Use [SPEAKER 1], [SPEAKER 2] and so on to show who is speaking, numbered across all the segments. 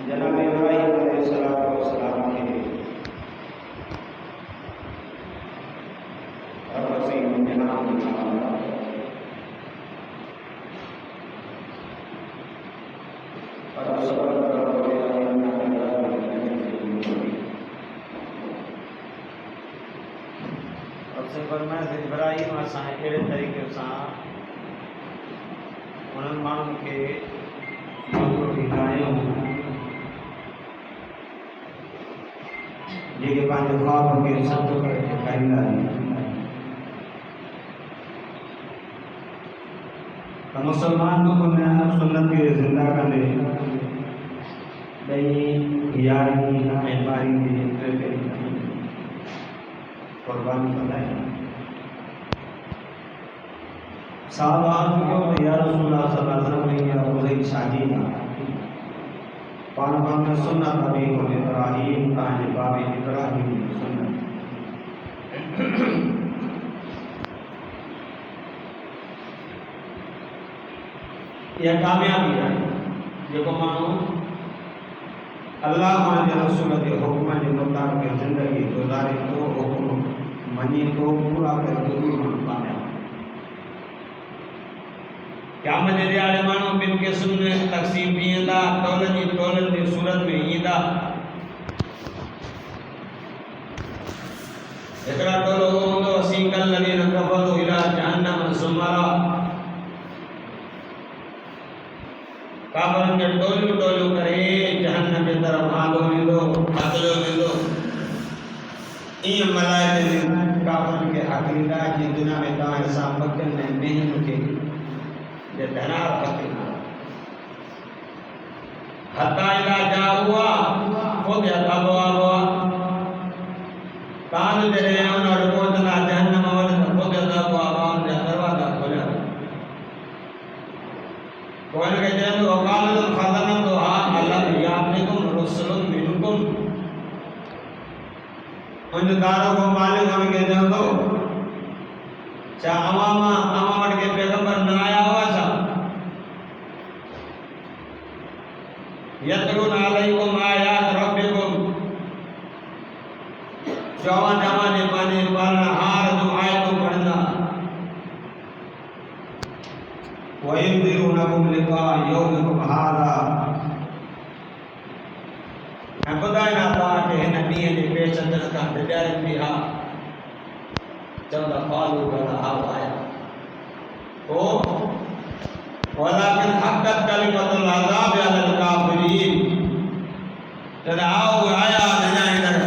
[SPEAKER 1] जनाब इब्राहीम अलैहिस्सलाम के और वसी जनाब इब्राहीम असां अहिड़े तरीक़े सां उन्हनि माण्हुनि खे मौक़ो ॾींदा आहियूं जेके पंहिंजे ख्वाब खे सच करे ॾेखारींदा आहिनि त मुस्लमान उन सुन्नत खे ज़िंदा कंदे ॾही यारी ऐं ॿारी जी कुर्बानी कंदा आहिनि। साहबान को या रसूलुल्लाह सल्लल्लाहु अलैहि वसल्लम शादी पान पान सुन्नत अबी को इब्राहीम ताजे बाबे इब्राहीम की सुन्नत यह कामयाबी है जो मानो अल्लाह के रसूल के हुक्म के मुताबिक जिंदगी गुजारे तो हुक्म मनी तो पूरा कर जरूर कामयाब क्या मजे दिहाड़े मानो बिन के सुनने तकसीम पींदा टोलन की सूरत में ईंदा एकड़ा टोलो होंदो सीकल लदीन कफरू इला जहन्नम सुमरा काफरन के टोलू करे जहन्नम की तरफ आलो वेंदो ई मलाइके काफरन के अकीदा जी दुनिया में ता हिसाब मक्कन ने मेहन के ये धनार फकीर हत्ता इला जा हुआ खुद अबवा कान दे उन और पहुंचना जहन्नम वन खुद अबवा ने दरवाजा खोला कोई के जन वकाल खजाना तो अल्लाह यातिकुम रसूलुम मिनकुम उन दारों को मालिक हम के दो चा अवामा अमावट के पैगंबर न आया हुआ सा यतलून अलैकुम आयात रब्बिकुम जवान जवान पानी पालना हार जो आयतों पढ़ना वयुंदिरुनकुम लिका यौमिकुम हादा हम बताया था कि इन ॾींहं जे पेश अचण खां बिदारिन भी हा चवंदा पालू बला आया ओ वलाकिन हक़त कलिमतुल अज़ाब अलल काफिरीन जब आओ आया नजाइंदड़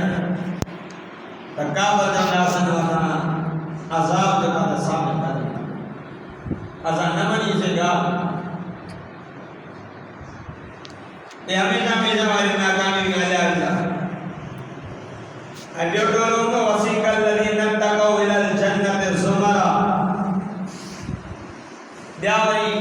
[SPEAKER 1] तकाबर जंदा सनवता अज़ाब जका साबित करे असा नमनी से गा ये हमेशा हमारी नाकामी में आ जाता अड्डो डोलो को वसीकल लदीन तक़ौ इलल जन्नति ज़ुमरा ब्यावरी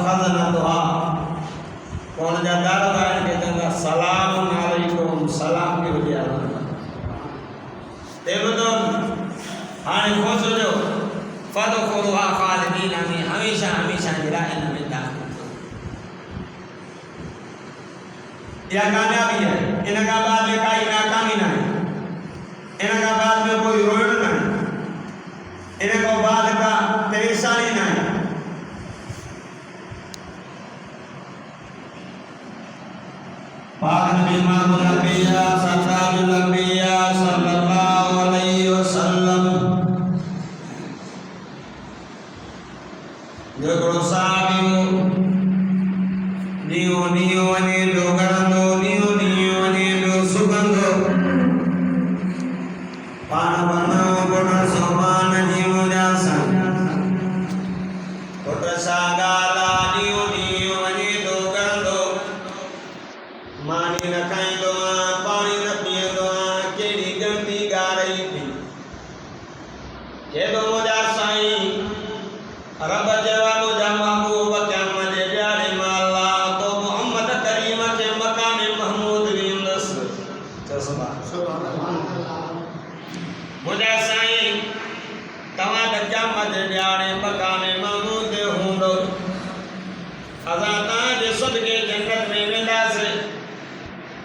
[SPEAKER 1] खज़नतुहा कौन जा दारोगा के चंगा सलाम अलैकुम सलाम के वजह देव तो हाने खोसो जो फदखुलुहा खालिदीन में हमेशा हमेशा जिला इन में दाखिल या कामयाबी है इनका बाद में काई नाकामी नहीं इनका बाद में कोई रोड नहीं इनका बाद का परेशानी नहीं पाक नबी मोहम्मद नबिया सरदारुल अंबिया सल्लल्लाहु अलैहि वसल्लम जो साबियो नियो नियो ने दोगरंदो नियो नियो ने दो सुगंधो पान बनो गुण सोमान जीव जासा कोट सागाला नियो नियो ने दोगरंदो मानी न खाई दो पानी न पिए दो केड़ी गंदी गा रही थी के दो मुझा साईं रब जवानो जमाको वक्याम दे प्यारे माला तो मोहम्मद करीम के मकाम महमूद विंदस सुभान अल्लाह मुझा साईं तवा दजाम दे प्यारे मकाम महमूद हुंदो असा ता जे सदके जन्नत में वेंदा से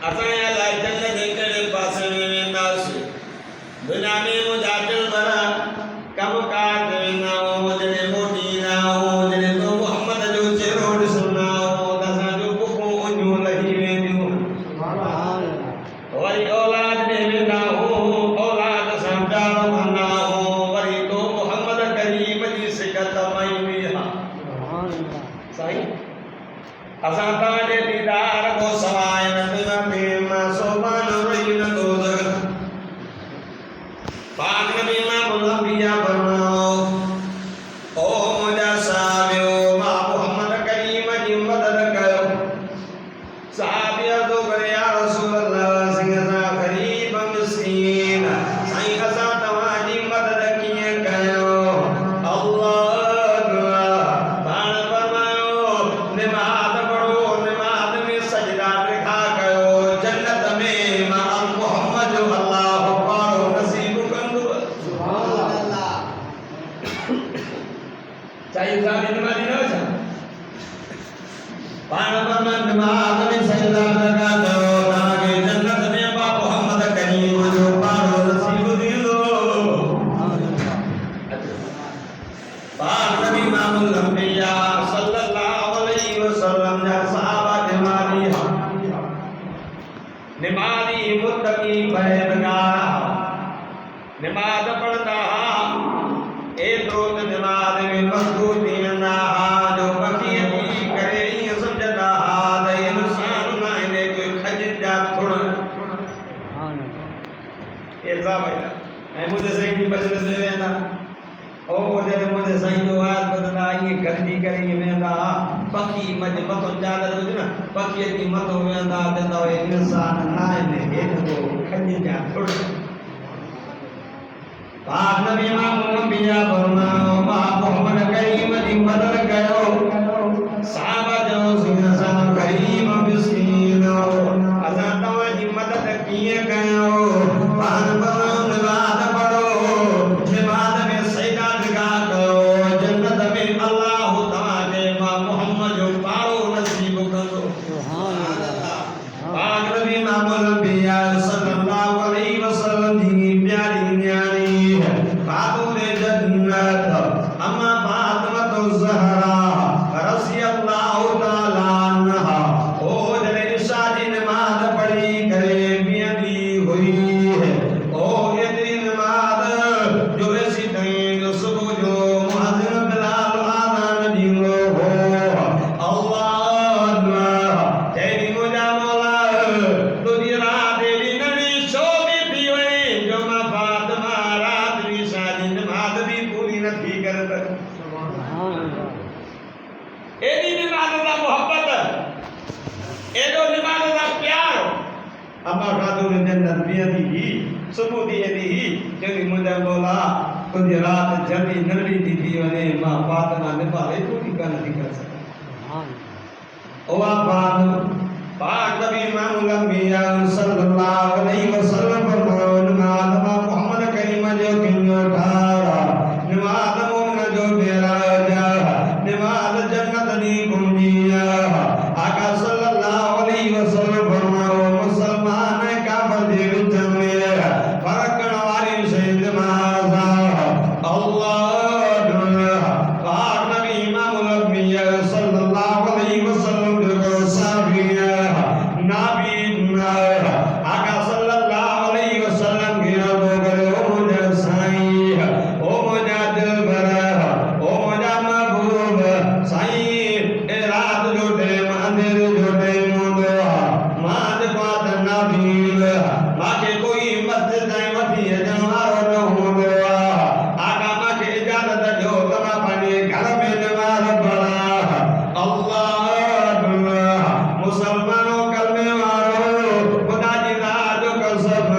[SPEAKER 1] असा अल्लाह जन्नत के कड़े पासे में वेंदा से दुनिया में मुझा दिल भरा कब का देना हो जने मोटी ना हो जने तो मोहम्मद जो चेहरो सुना हो दसा जो बुको उन्यो लही वेंदियो सुभान अल्लाह वरी औलाद में वेंदा हो औलाद संतान बना हो वरी तो मोहम्मद करीम जी सिकत मई में सुभान अल्लाह सही असा ता दे दीदार को सवाय नबी में सोबान रही न तो जगत पाक नबी मुलबिया फरमाओ ओ मुझा साबियो मा मोहम्मद करीम जी मदद कयो साबिया तो करे या रसूल अल्लाह सिंह सा गरीब मिस्कीन साईं असा तवा जी मदद किए कयो अल्लाह बाण फरमायो नमाज पढ़ो नमाज में सजदा रखा कयो जन्नत में मा मोहम्मद अल्लाह पारो नसीब कंदो चाहिए जाने नमाज़ी न हो पान परमन नमाज में सजदा लगा दो ताकि जन्नत में बा मोहम्मद करीम जो पारो नसीब दिलो पाक नबी मामुल अंबिया सल्लल्लाहु अलैहि वसल्लम जा सहाबा जमाली नमाज़ी मुत्तकी परहेज़गार नमाज पढ़ता ए द्रोत नमाज में मजबूती ना जो बकी की करे ये समझदा दे इंसान ना ने कोई खजिन जा थोड़ा सुभान अल्लाह ए भाईला ए मुझे सही की बचन से वेंदा ओ मुझे सही जो आज बदला ये गंदी करे वेंदा बकी मज मतो चादर हो ना बकी की मतो वेंदा देंदा इंसान ना ने एक तो खजिन जा थोड़ा पाक नबी मुहम्मद फरमाओ मा मोहम्मद करीम जी मदद कयो साहबा जो सिंह सा गरीब मिस्कीन असा तवा जी मदद किए कयो पान पढ़ो नमाज पढ़ो नमाज में सजदा लगा कयो जन्नत में अल्लाह तवा दे मा मोहम्मद जो पारो नसीब करो सुभान अल्लाह पाक नबी मुहम्मद सल्लल्लाहु अलैहि वसल्लम जी प्यारी न्यारी खातून जन्नत अम्मा फातिमा तो ज़हरा रज़ी अल्लाह तआला अन्हा ओ जने शादी नमाज पढ़ी करे बियदी हुई है ओ ये नमाज जो ऐसी टाइम सुबह जो मुअज्जिन बिलाल आज़ान दियो हो अल्लाह तेरी मुझा मौला तुझी रात तेरी नबी शोभी थी वही जो मां फातिमा रात भी शादी नमाज भी पूरी नहीं करत सुभान अल्लाह एदी नमाज दा मोहब्बत एदो नमाज दा प्यार अम्मा खातून जन्नत बियदी ही सुबह दी एदी ही जदी मुझा मौला तुझी रात जल्दी नबी थी वने मां फातिमा ने पाले पूरी कर नहीं कर सका पाक नबी इमामुल अंबिया सल्लल्लाहु अलैहि वसल्लम फरमाया नमाज मोहम्मद करीम जो किन्यो ठारा नमाज मोमिन जो मेरा जा नमाज जन्नत दी कुंजिया आका सल्लल्लाहु अलैहि वसल्लम फरमाया मुसलमान काफर दे विच में फरकण वाली से नमाज अल्लाह पाक नबी इमामुल अंबिया सल्लल्लाहु अलैहि वसल्लम जो साबिया नाबी आका सल्लल्लाहु अलैहि वसल्लम के लोग ओ मुझे साईं ओ मुझे दिलबर ओ मुझे महबूब साईं ए रात जो टाइम अंधेरे जो टाइम होंदो मां को नाबील माके कोई मस्जिद नहीं वठी जमारो न होंदो आका माके इजाजत दो तमा पानी घर में नमाज पढ़ा अल्लाह मुसलमानों कलमे वालों खुदा की राह जो कसम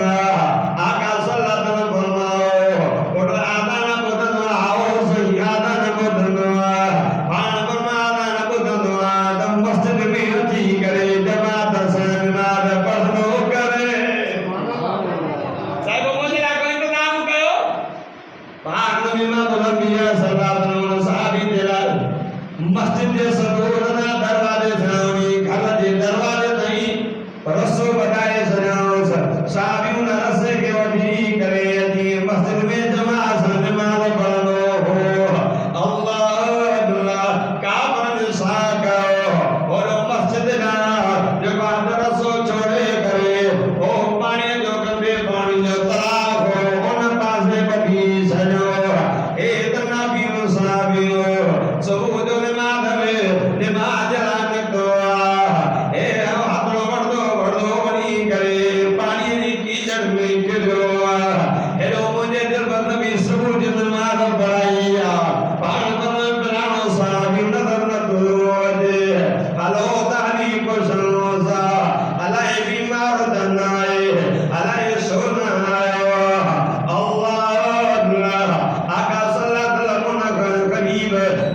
[SPEAKER 1] आका सल्लल्लाहु अलैहि वसल्लम फरमाओ उठ आदान बुदन आओ सही आदान बुदन पान फरमादान बुदन आदम मस्जिद में अची करे जमात सनमाद पढ़नो करे साहिब मुझे को इंतजाम कयो पाक नबी इमामुल अंबिया सल्लल्लाहु अलैहि वसल्लम साहबी तेरा मस्जिद के सदूर ना दरवाजे सामने घर के दरवाजे नहीं रसो बताए सजाओ साहबी उन रसे के वठी करे अजी मस्जिद में जमा नमाज पढ़नो हो अल्लाह काफर साका और मस्जिद ना जो रसो छोड़े करे ओ पानी जो गंदे पानी जो तालाब हो उन पासे बठी सजो ए तना भी साहबी सबूत नमाज में नमाज लान तो ए हाथों बढ़ो बनी करे पानी नी कीचड़ में गिरो हेलो मुझे दिल बंद भी सबूत नमाज पढ़ाइया पान पर प्राणो साहबी नजर न तो दे हलो ताली को सनोसा अलाए बीमार दनाए अलाए सोनाए अल्लाह आका सल्लल्लाहु अलैहि वसल्लम करीब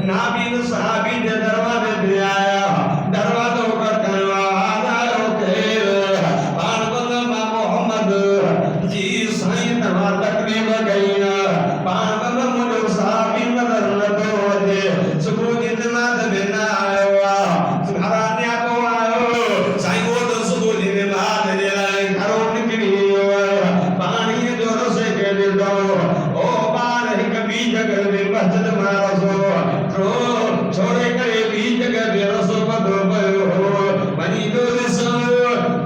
[SPEAKER 1] नाबी साहबी ने दरवाजे पे आया दरवाजों पर करवाया तेरे पान बंदा मोहम्मद जी साईं तवा तकलीफ गई पान बंदा मुझे साहबी नजर न तो दे सुबह की नमाज में ना आया घराने को आयो साईं वो तो सुबह की नमाज दे रहे घरों निकली पानी जो रसे के दे दो ओ बार ही कभी जगह में मस्जिद मारो सो छोड़े करे भी जगह पे रसो बदो हो बनी दो रसो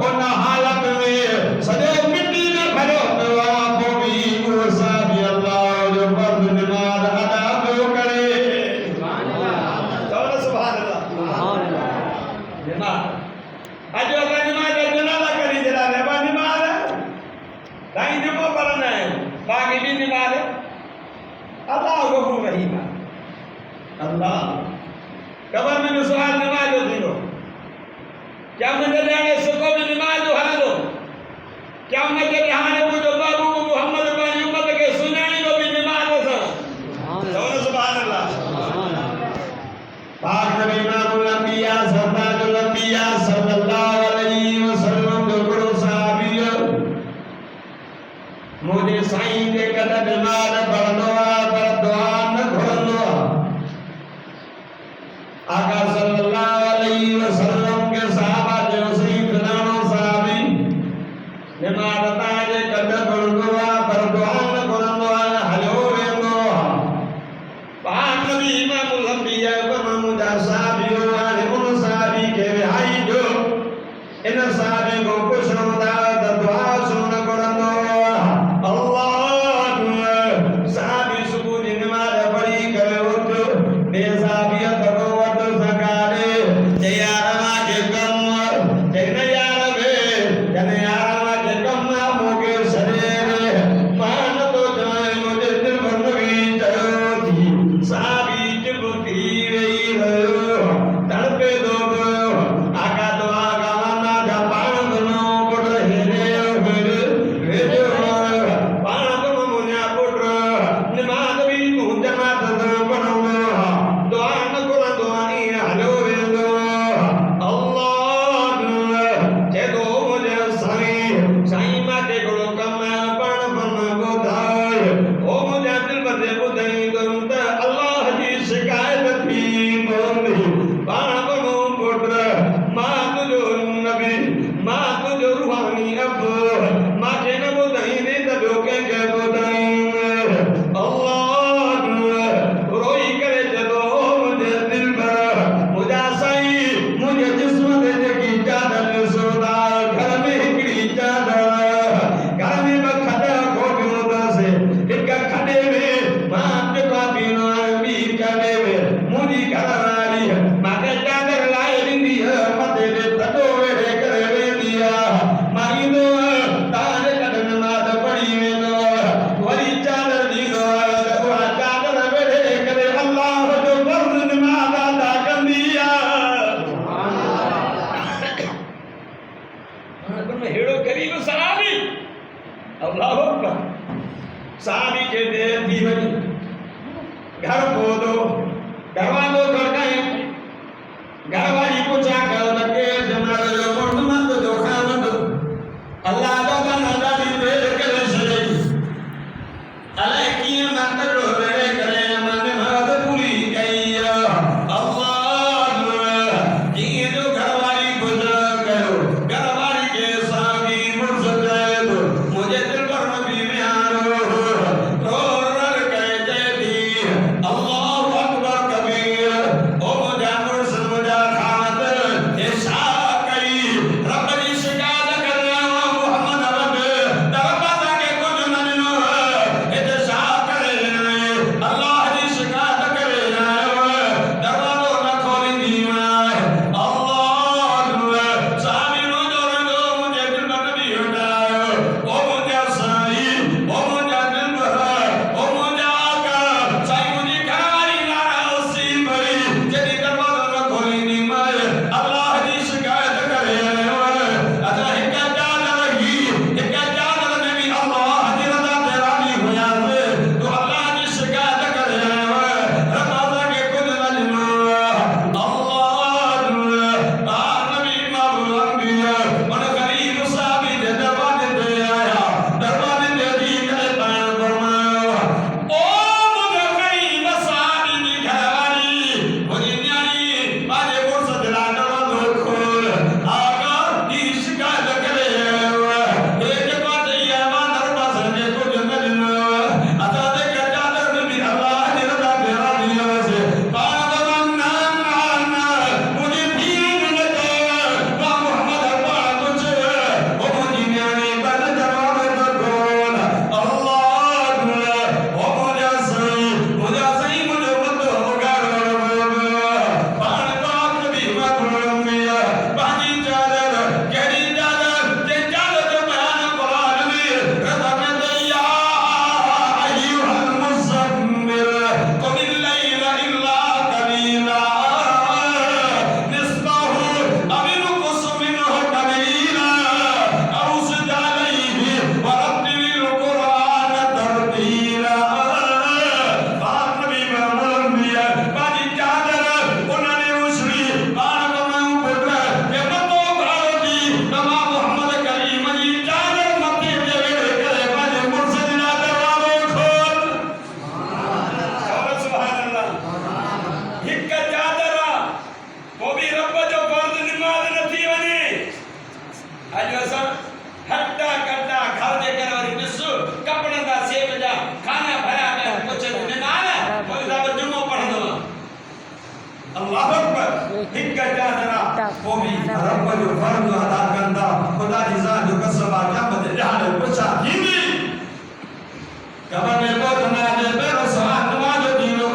[SPEAKER 1] उन हालत में सदे मिट्टी में भरो वो भी मूसा भी अल्लाह जो फर्ज नमाज अदा करे सुभान अल्लाह सुभान अल्लाह नमाज अजो का नमाज जनाजा करी जरा ने नमाज दाई जको करना है बाकी भी नमाज अल्लाह गफूर रहीम अल्लाह कबर में सवाल नमाज होती हो क्या मुझे जाने सको भी नमाज हो हलो क्या मुझे हाने मुझे बाबू मोहम्मद भाई उम्मत के सुनाने को भी नमाज हो सुभान अल्लाह पाक नबी इमामुल अंबिया सरताजुल अंबिया सल्लल्लाहु अलैहि वसल्लम जो बड़ो साहबी मुझे साईं के कदम नमाज पढ़नो पर दुआ न घुरनो आका सल्लल्लाहु अलैहि वसल्लम के सहाबा जो सही फलानो साहबी नमाज ताजे कदम पढ़नो पर दुआ न घुरनो हलो वेंदो पाक नबी इमामुल अंबिया मुझा साहबी उन साहबी के भाई जो इन साहबी को कुछ होता तो दुआ सुन घुरनो अल्लाह साहबी सुबह की नमाज पढ़ी करे उठ बेसाबियत को वट सकाले जयार साहबी के देर थी वही घर खोदो दरवाजो खड़काए घर वाली को जाकर लगे जमारे जो मुर्द मत जो खामद अल्लाह का बंदा दी देर करे सही अल्लाह की मत रो रे करे मन मत पूरी गईया अल्लाह की जो घर वाली को करो घर वाली के सामी मुर्द दो मुझे दिल पर नबी में आरो रो रो करे जय दी अल्लाह अकबर कबीर ओ मुझे मुर्द मुझे खामद ऐसा कई रब की शिकायत कर रहा मोहम्मद रब दरबाजा के कुछ नजनो इत्शा करे अल्लाह की शिकायत करे दरवाजो न खोली दीवा अल्लाह सामी रो जो मुझे दिल में नबी उठायो ओ मुझे साई ओ मुझे दिल में ओ मुझे आका साई मुझे घरवाली नारा उसी भरी जदी दरवाजो न खोली दीवा अल्लाह की शिकायत करे अदा एक चादर ही एक चादर में भी अल्लाह की रजा ते राजी होया से तो अल्लाह की शिकायत करे रबाजा के कुछ नजनो अल्लाह नबी माबूल अंबिया मन गरीब साहबी दे दरवाजे ते आया दरवाजे ते दी करे पान फरमायो ओ मुझे गरीब साहबी दी घरवाली मुझे न्यारी बाजे गुरस दिला दरवाजो खोल आका की शिकायत करे एक बात ये वा दरवाजे के कुछ नजनो अदा देख चादर में भी अल्लाह की रजा ते राजी हो से पावन ना मुझे भीग न दे वा मोहम्मद पा कुछ ओ मुझे न्यारी बन दरवाजे तो खोल अल्लाह ओ मुझे सही मुझे मत होगा पान पाक भी मत मिया पानी चादर केरी चादर ते चादर जो बयान कुरान में रजा में दिया अय्युहल मुज़म्मिल कुमिल लैला इल्ला कलीला निस्फहु अव इनकुस मिनहु कलीला औ ज़िद अलैहि वरत्तिल कुरान तरतीला पाक नबी मोहम्मद मिया पानी चादर उन्होंने उसरी पान कमाऊं पुत्र के मतो भावती नमा मोहम्मद करीम जी चादर मथे देवे करे बाजे मुर्शिद ना दरवाजो खोल सुभान अल्लाह हिक चादर वो भी रब जो फर्ज नमाज नथी वने आज असा हट्टा कट्टा घर जे कर वरी ॾिसु कपड़न दा सेब जा खाना भरा में कुछ दिन ना आवे कोई साहब जुमो पढ़ंदो अल्लाह अकबर हिक चादर वो भी रब जो फर्ज अदा कंदा खुदा जी ज़ात जो कसबा क़यामत ॾाढो पुछा थींदी कबर में पहुंच ना दे पेरो सवाल नमाज दीनो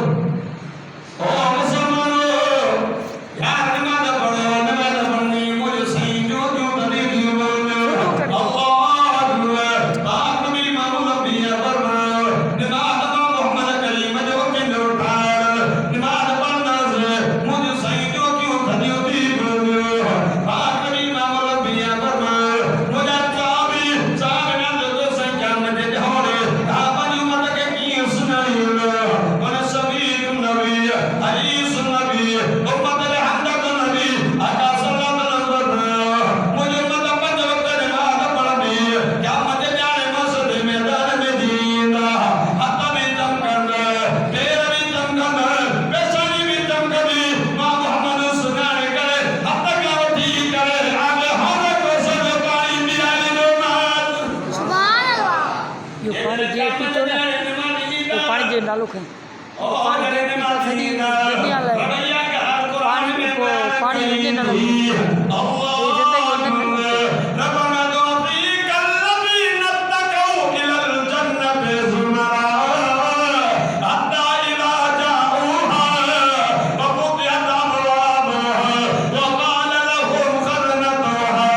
[SPEAKER 1] ओ मुसलमानो यार नमाज पढ़ो नमाज पढ़नी मुझे सही जो तने दियो अल्लाह पाक नबी मामूल अंबिया फरमायो नमाज मोहम्मद करीम जो के उठाड़ नमाज पढ़ना से मुझे सही जो क्यों तने दी पाक नबी मामूल अंबिया फरमायो मुझे चाबी साहब ना जो संख्या में दे होड़े आपनी उम्मत के की सुनाई मन सभी नबी अली नबी उम्मत ने हमद नबी आका सल्लल्लाहु अलैहि वसल्लम मुझे उम्मत पंज वक्त नमाज पढ़नी क्या मुझे जाने मस्जिद मैदान में दीना हाथ में चमकना पैर में चमकना पेशानी में चमकनी मां मोहम्मद सुनाने करे हाथ का उठी करे आगे होने को सब पानी मिलाने दो मात
[SPEAKER 2] सुभान अल्लाह यो पानी जे पीतो ना तो पानी जे नालो खाई पानी जे पीतो सदी दुनिया ले पानी जे नालो
[SPEAKER 1] अल्लाह रब्बना तौफीक अल्लज़ी नतकौ इलल जन्नति ज़ुमरा हत्ता इज़ा जाऊहा व फ़ुतिहत अबवाबुहा व क़ाल लहुम ख़ज़नतुहा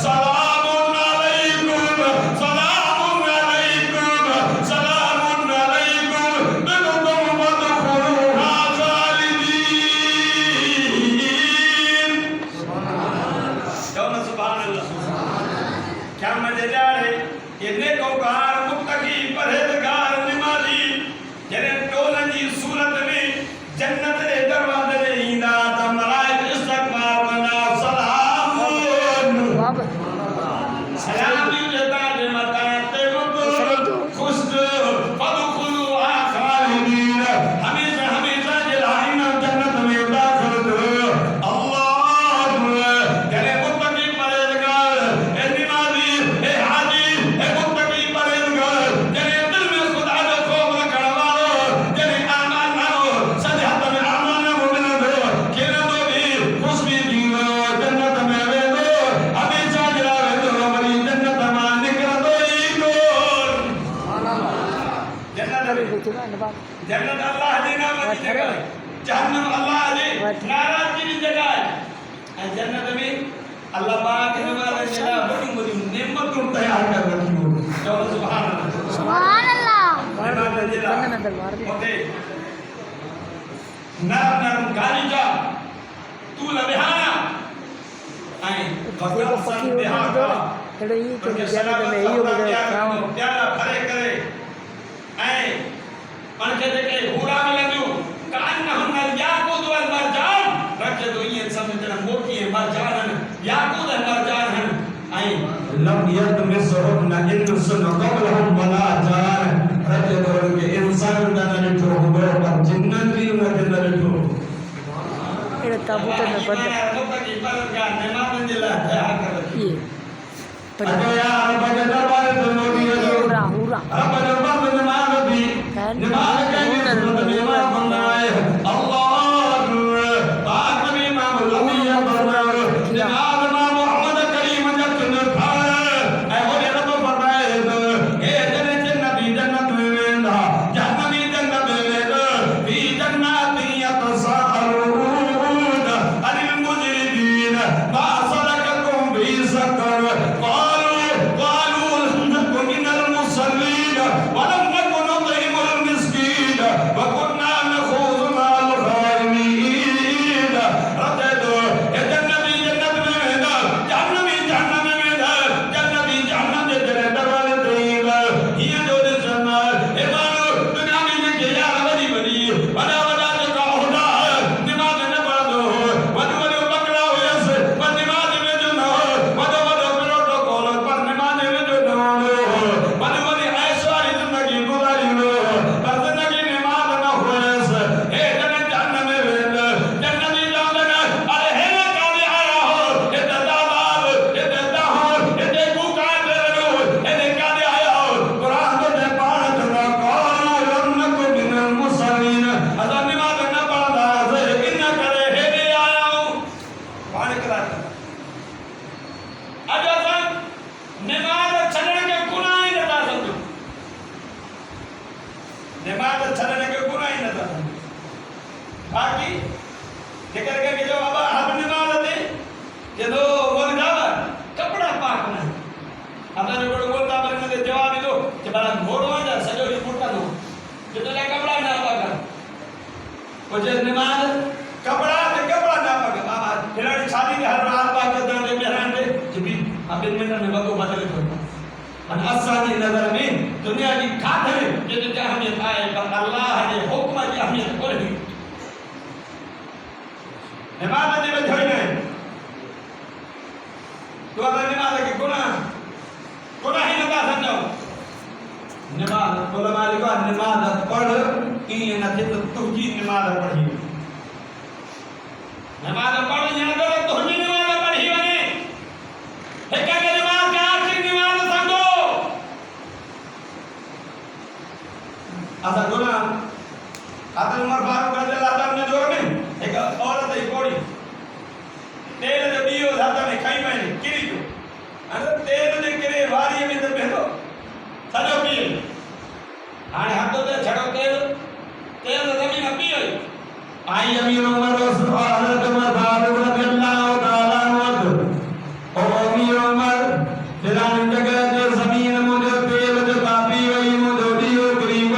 [SPEAKER 1] सलामुन अलैकुम सलामुन अलैकुम सलामुन अलैकुम बिकुम फदखुलूहा खालिदीन जन्नत अल्लाह जी नाम की जगह है, जहन्नम अल्लाह जी नाराज़गी की जगह है। ऐं जन्नत में अल्लाह पाक ने वाला जगह बड़ी बड़ी नेमतों तैयार कर रखी हो। जो सुभान अल्लाह
[SPEAKER 2] सुभान अल्लाह
[SPEAKER 1] ओके नरम नरम गालीचा तू लबहाना ऐं
[SPEAKER 2] देखो पकी हो तो थोड़ा ये तो ज्यादा तो मैं यो बजा गाँव
[SPEAKER 1] प्याला भरे करे ऐं उनके देखे हुरा मिलंदियूं कान हुन याकूत वल मरजान रखे तो ये समझना मोती है मरजान याकूत है मरजान है ऐं लम यतमिसहुन इंसन क़ब्लहुम वला जान रखे तो के इंसान न ॾिठो हूंदो पर जिन्नत बि उनखे न ॾिठो।
[SPEAKER 2] अहिड़े ताबूत में बंदि ये
[SPEAKER 1] अरे यार बजे दरबार तो मोदी
[SPEAKER 2] हुरा हुरा
[SPEAKER 1] रब दरबार में नमाज भी नमाज के नमाज बनाए अल्लाह पाक में इमाम लमिया बनाए नमाज में मोहम्मद करीम जब न था ऐ होले रब फरमाए ए जन्नत में वेंदा जन्नती जन्नत में वेंदा फी जन्नती यतसाअलून अनिल मुजरिमीन मा सलककुम फी सकर असांजी नज़र में दुनिया की खातिर जो अहमियत आहे पर अल्लाह जे हुक्म जी अहमियत कोन्हे। नमाज़ जे में थोड़ी नहीं तो अगर नमाज़ के गुनाह ही नथा समझो नमाज़ उलमा लिखो नमाज़ पढ़ ईअं न थिए त तुंहिंजी नमाज़ पढ़ी नमाज़ पढ़ ईअं न त तुंहिंजी नमाज़ पढ़ी वञे हिक खे नमाज़ खे आख़िरी नमाज़ समझो। असा गुना हज़रत उमर फारूक रज़ियल्लाहु ताला ने जो में एक औरत ही कोड़ी तेल जो दियो हथ में खई में किरी जो अरे तेल ने किरे वारी में त बेठो सजो पी हाणे हथ ते छड़ो तेल जमीन पी आई अमीर उमर रसूल हज़रत उमर फारूक रज़ियल्लाहु ताला अन्हु ओ अमीर उमर फिरान जगह जो जमीन मुझे तेल जो काफी वही मुझे दियो करीब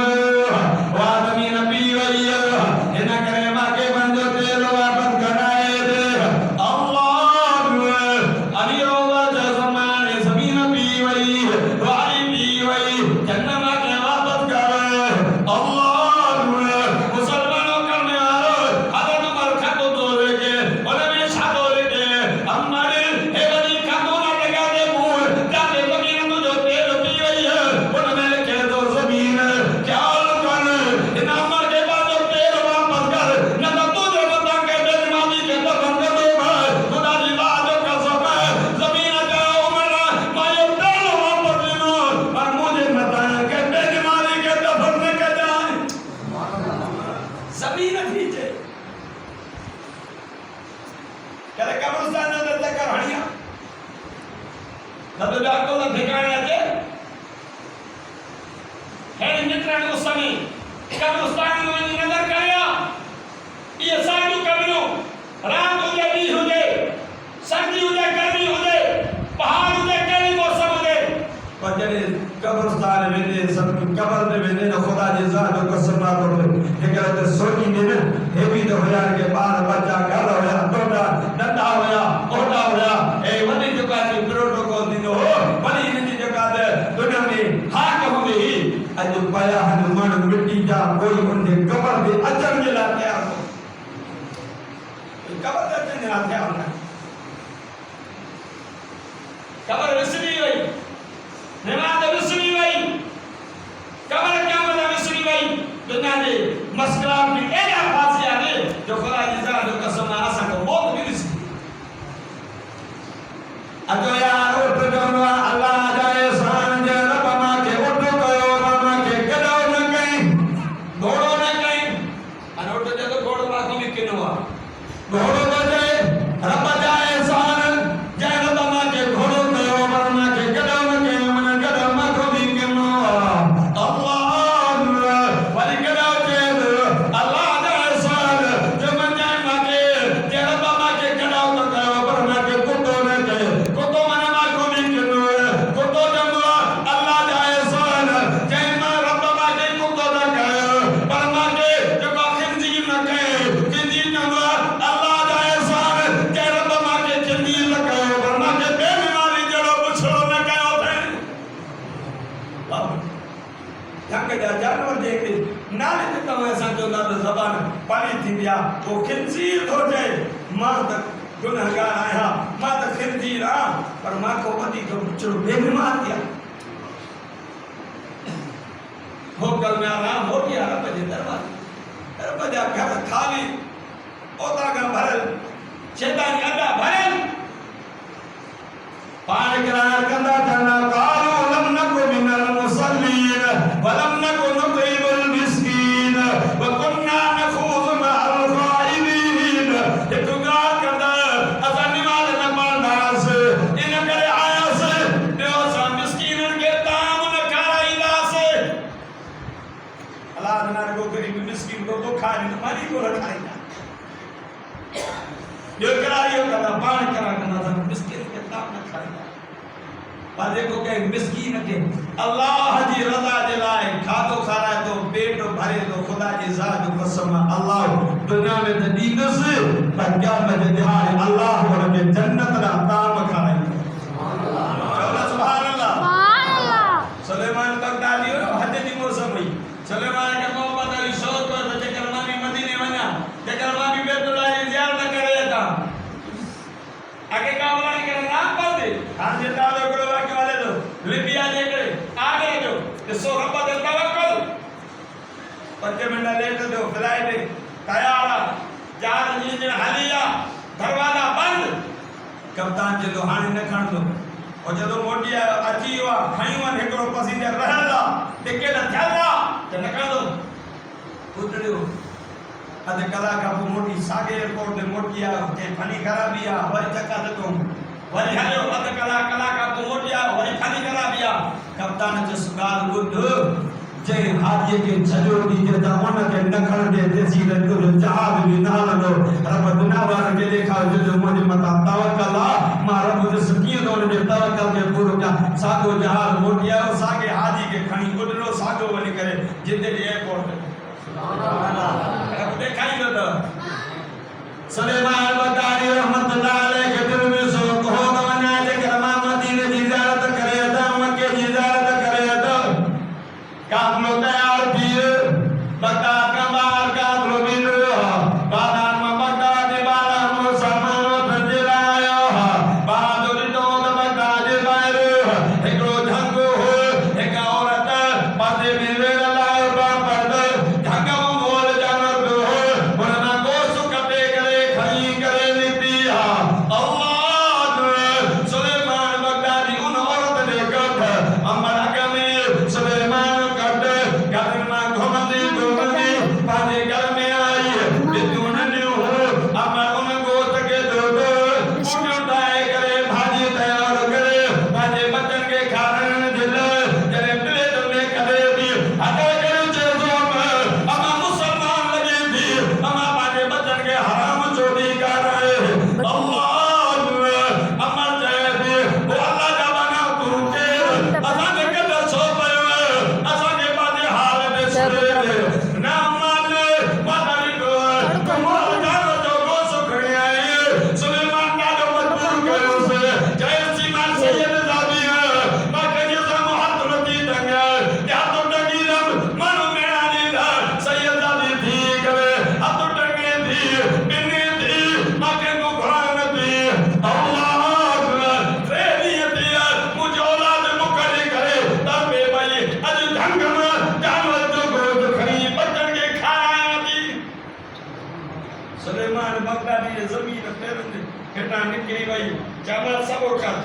[SPEAKER 1] कब्रिस्तान में नजर करिया ये सारी कब्रों रात हो जाए दी हो जाए सर्दी हो जाए गर्मी हो जाए पहाड़ हो जाए कई मौसम हो जाए पर जब कब्रिस्तान में ने सब कब्र में ने खुदा जी जात कसम ना करो ये कहते सोची ने ये भी तो हजार के बाल बच्चा घर होया तोड़ा नंदा होया ओटा होया ए वनी जगह के प्रोटोकॉल दिनो वनी इनकी जगह दे दुनिया में हाक होंगे ही अज पाया हनुमान मिट्टी जा कोई उनके कब्र में अचर जला तैयार हो कब्र अचर जला तैयार होना कब्र विसरी हुई नमाज विसरी हुई कब्र क्या मतलब विसरी हुई दुनिया में मस्करा भी ऐसा फांसी आ गए जो खुदा की जान जो कसम आसा को बहुत भी विसरी अजो यार उठ जाओ अल्लाह जाए शान जे रब मा के उठ गयो मा के गडो न कहीं घोड़ो न कहीं अन उठ जे तो घोड़ो मा को किनो घोड़ो बजे रब जाए शान जे रब मा के घोड़ो गयो मा के गडो न कहीं मन गडो मा को किनो अल्लाह वली गडो जे अल्लाह जाए शान जो मन जाए मा के जे रब मा के गडो न गयो मा के कुतो न कहीं कुतो मन मा को किनो कुतो जम अल्लाह जाए शान जे मा रब मा के कुतो न कयो पर मा के जो खिंजीर न कहे खिंजीर न अल्लाह जाए शान जे रब मा के खिंजीर न कयो पर मा के बेईमानी जड़ो पुछो न कयो थे जंग जा जानवर देखे नाले ते तवा ऐसा जो ना ज़बान पानी थी दिया वो खिंजीर हो जाए मां तक गुनहगार आया मां तक खिंजीर आ पर मां को पति को पुछो बेईमान दिया हो कल में आराम हो गया रब जे दरबार रब जा घर खाली ओता का भरल शैतानी अड्डा भरल पान करार कंदा जना कालो लम नको मिनल मुसल्लीन वलम नको नुतिमुल मिस्कीन व कुन्ना नखूज़ मअल ख़ाइदीन इतुगा कंदा असा निमाज़ न पढ़ंदास इन करे आयास ॿियो असां मिस्कीनन के ताम न खाराईंदास अल्लाह ना को गरीब मिस्कीन को खाए न मारी को रखाईंदा ॿियो करारियो कंदा पाण करा कंदा असां मिस्कीन के ताम न खाईंदा पर देखो के मिस्कीन के अल्लाह जी रज़ा जे लाए खाधो खाराए तो पेट भरे तो खुदा जी जात कसम अल्लाह दुनिया में त दीदस पर क़यामत जे ॾिहाड़े अल्लाह उन के जन्नत रा ताम खाराई सुभान अल्लाह सुलेमान बगदादी हज जी मौसम हुई सुलेमान के मोहम्मद अली शौक तो जेकर मानी मदीने वना जेकर मानी बैतुल्लाह जी ज़ियारत करे था आगे का वाला के नाम पर दे हां जे दादो को वाक्य वाले दो लिबिया जे करे आगे जो ते सो रब दे तवक्कुल 5 मिनट लेट दो फ्लाइट तैयार जहाज इंजन हलिया दरवाजा बंद कप्तान जे तो हाने न खण दो और जदो मोटी अची वा खईवन एकरो पैसेंजर रहला टिकट थला ते न कर दो उतरियो अध कलाक का मोटी सागे एयरपोर्ट ते मोटी आ के फनी खराबी आ वरी चक्का दतो वरी हलियो अध कलाक का मोटी आ वरी फनी खराबी आ कप्तान जो सुगाल बुध जे हाजी के छजो दी जे दामन के नखण दे देसी रतो जहाज भी ना लगो रब दुनिया वार के देखा जो मुझे मता तवक्कल मा रब जो सकियो दोन जे तवक्कल के पूरो का सागो जहाज मोटी आ सागे हाजी के खणी उडरो सागो वनी करे जिते एयरपोर्ट देखाई दो सुलेमान बगदादी रहमतुल्लाह अलैह के दिल में सो कहो दवना जे करमा मदीने की जियारत करे था मक्के की जियारत करे था काफलो तैयार थी बगदाद का बाहर काफलो मिल बादान में बगदाद वाला मुसलमान फजलायो बहादुर तो बगदाद बाहर एकरो झंगो हो एक औरत पासे में लाए बापर ढंगा बोल जानवर हो वरना को सुकते करे खई करे जमा सबो कर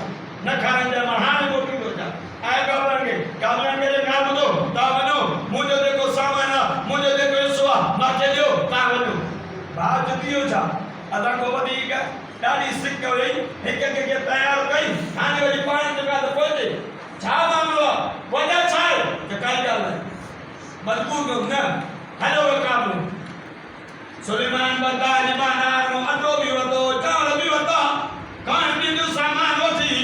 [SPEAKER 1] न खाने जा महान मोटी हो जा आए काबलांगे रे ना बुदो ता बनो मुझे देखो सामान मुझे देखो सुवा माके दियो ता बनो बात दियो जा अदा को बदी का डाली सिक गई एक एक के तैयार गई खाने वाली पानी जगह तो पहुंचे छा मामलो वजह छाय के काय गल मजबूर हो ना हेलो काबल सुलेमान बता लिमाना अतो भी वतो चावल भी वतो कान भी जो सामान होती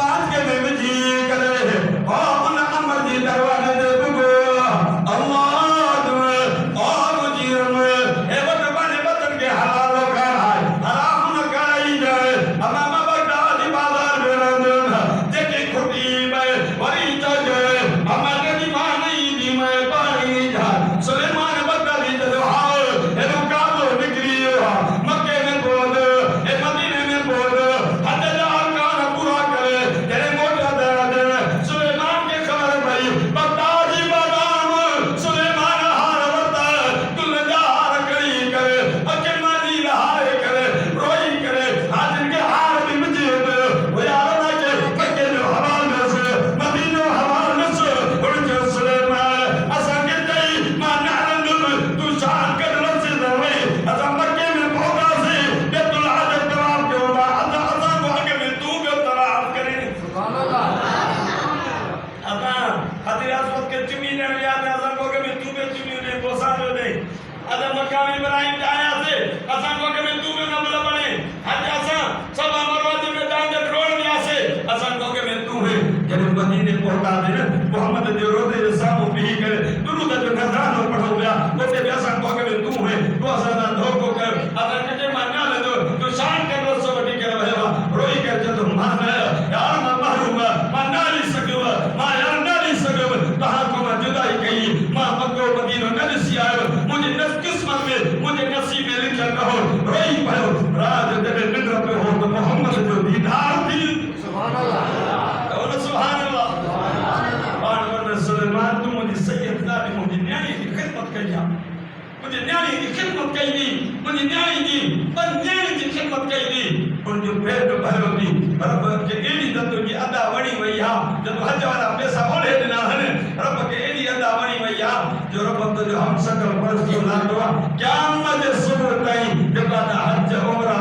[SPEAKER 1] बात के में जी करे ओ उन अमर जी दरवाजे दे बुगो अल्लाह और मुजीर में ए वत बने बतन के हलाल का है हराम न कराई जाए अमामा बड़ा दी बाजार में रंग जेके खुटी में वरी जाए अमर के दी मां नहीं दी में पानी जा सुलेमान बता दी जो हाल ए काबो निकली मक्के में बोल ए मदीने में बोल हजारों का पूरा करे तेरे मोटा दर्द सुलेमान के खबर भाई बगदादी बादाम सुलेमान हार बता गुलजार करी करे अकेमानी लहाए करे रोई करे हाजिर के हार भी मजीद वो यार ना के मक्के में हवाले से मदीने हवाले से उड़ के सुलेमान असा के तई मानंद तू शान कर रस दवे असा मक्के में पहुंचा से के तुला के तवाफ के होगा असा को आगे में तू के तवाफ करे सुभान अल्लाह अता हजरत के चुमी ने याद असा को के में तू के चुमी ने बोसा दे अदा मकाम इब्राहिम आया से असा को के में तू के नबल बने हज असा सब अमरवादी में दान के रोड में आसे असा को के में तू है जब मदीने पहुंचा दे मोहम्मद जो रोजे सामो भी करे दुरूद जो नजरानो पढ़ो गया वो ते असा को के में तू है तो असा ना धोको कर अदा के मानना ले दो तो शान कर रसो बड़ी कर रहवा रोई कर जब मान यार मा महरूम मा नाली सको मा यार नाली सको कहा को मा जुदाई कही मा मक्को मदीनो नसी आयो मुझे किस्मत में मुझे नसीब में लिखा रहो रोई पयो राज जब मित्र पे हो तो मोहम्मद जो दीदार थी सुभान अल्लाह और सुभान अल्लाह और सुलेमान तुम मुझे सैयद जाने मुझे न्याय की खिदमत करिया मुझे न्याय की खिदमत करी मुझे न्याय दी पर न्याय की खिदमत करी उन जो पेट भरो दी रब के एडी दत्तो की अदा वणी वैया जब हज वाला पैसा ओढ़े ना हने रब के एडी अदा वणी वैया जो रब तो जो हम सकल पर की औलाद हुआ क्या मजे सुबह ताई जब हज उम्र